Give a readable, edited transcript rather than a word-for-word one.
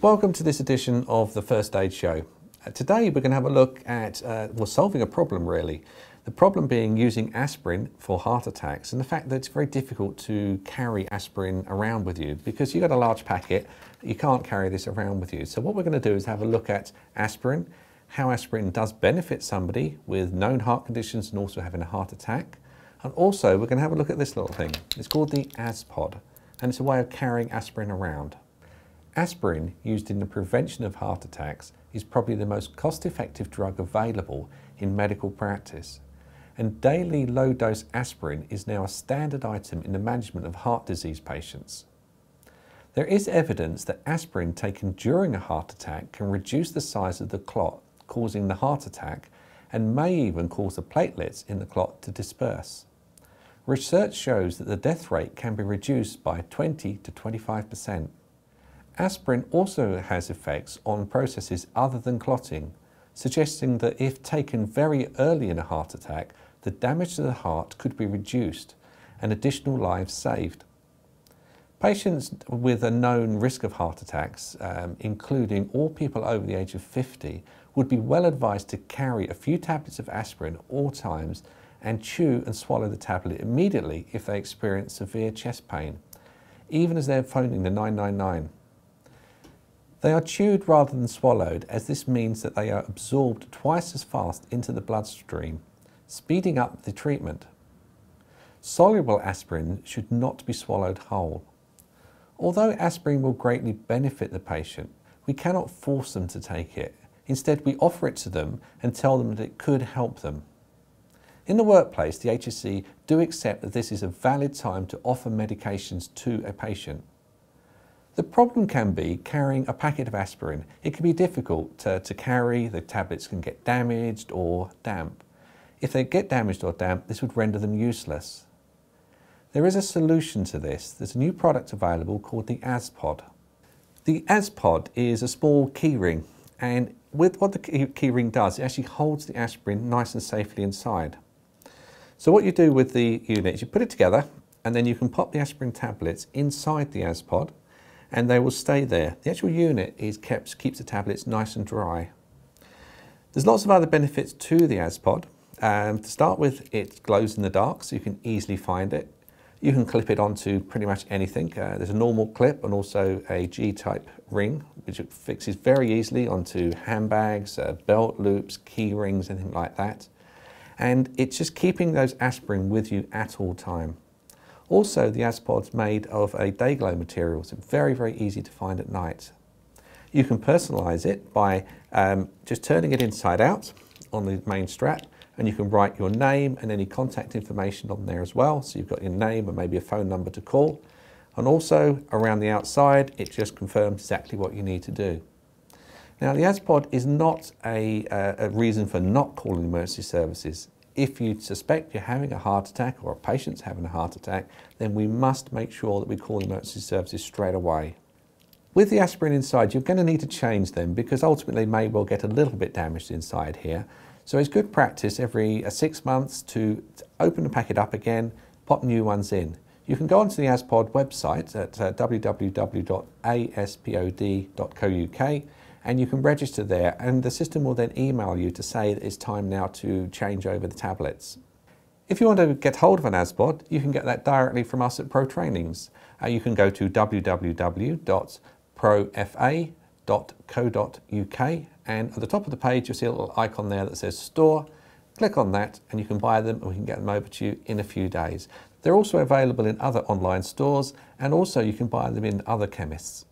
Welcome to this edition of the First Aid Show. Today we're going to have a look at solving a problem really. The problem being using aspirin for heart attacks and the fact that it's very difficult to carry aspirin around with you because you've got a large packet, you can't carry this around with you. So what we're going to do is have a look at aspirin, how aspirin does benefit somebody with known heart conditions and also having a heart attack. And also we're going to have a look at this little thing. It's called the Aspod and it's a way of carrying aspirin around. Aspirin, used in the prevention of heart attacks, is probably the most cost-effective drug available in medical practice. And daily low-dose aspirin is now a standard item in the management of heart disease patients. There is evidence that aspirin taken during a heart attack can reduce the size of the clot, causing the heart attack, and may even cause the platelets in the clot to disperse. Research shows that the death rate can be reduced by 20 to 25%. Aspirin also has effects on processes other than clotting, suggesting that if taken very early in a heart attack, the damage to the heart could be reduced and additional lives saved. Patients with a known risk of heart attacks, including all people over the age of 50, would be well advised to carry a few tablets of aspirin at all times and chew and swallow the tablet immediately if they experience severe chest pain, even as they're phoning the 999. They are chewed rather than swallowed, as this means that they are absorbed twice as fast into the bloodstream, speeding up the treatment. Soluble aspirin should not be swallowed whole. Although aspirin will greatly benefit the patient, we cannot force them to take it. Instead, we offer it to them and tell them that it could help them. In the workplace, the HSE do accept that this is a valid time to offer medications to a patient. The problem can be carrying a packet of aspirin. It can be difficult to carry, the tablets can get damaged or damp. If they get damaged or damp, this would render them useless. There is a solution to this. There's a new product available called the Aspod. The Aspod is a small keyring, and with what the keyring does, it actually holds the aspirin nice and safely inside. So what you do with the unit is you put it together, and then you can pop the aspirin tablets inside the Aspod, and they will stay there. The actual unit keeps the tablets nice and dry. There's lots of other benefits to the Aspod. To start with, it glows in the dark, so you can easily find it. You can clip it onto pretty much anything. There's a normal clip and also a G-type ring, which it fixes very easily onto handbags, belt loops, key rings, anything like that. And it's just keeping those aspirin with you at all time. Also, the Aspod's made of a day glow material, so very, very easy to find at night. You can personalise it by just turning it inside out on the main strap, and you can write your name and any contact information on there as well. So you've got your name and maybe a phone number to call. And also around the outside, it just confirms exactly what you need to do. Now, the Aspod is not a reason for not calling emergency services. If you suspect you're having a heart attack or a patient's having a heart attack, then we must make sure that we call emergency services straight away. With the aspirin inside, you're going to need to change them because ultimately they may well get a little bit damaged inside here. So it's good practice every 6 months to open the packet up again, pop new ones in. You can go onto the Aspod website at www.aspod.co.uk and you can register there, and the system will then email you to say that it's time now to change over the tablets. If you want to get hold of an Aspod, you can get that directly from us at Pro Trainings. You can go to www.profa.co.uk, and at the top of the page you'll see a little icon there that says Store. Click on that and you can buy them and we can get them over to you in a few days. They're also available in other online stores, and also you can buy them in other chemists.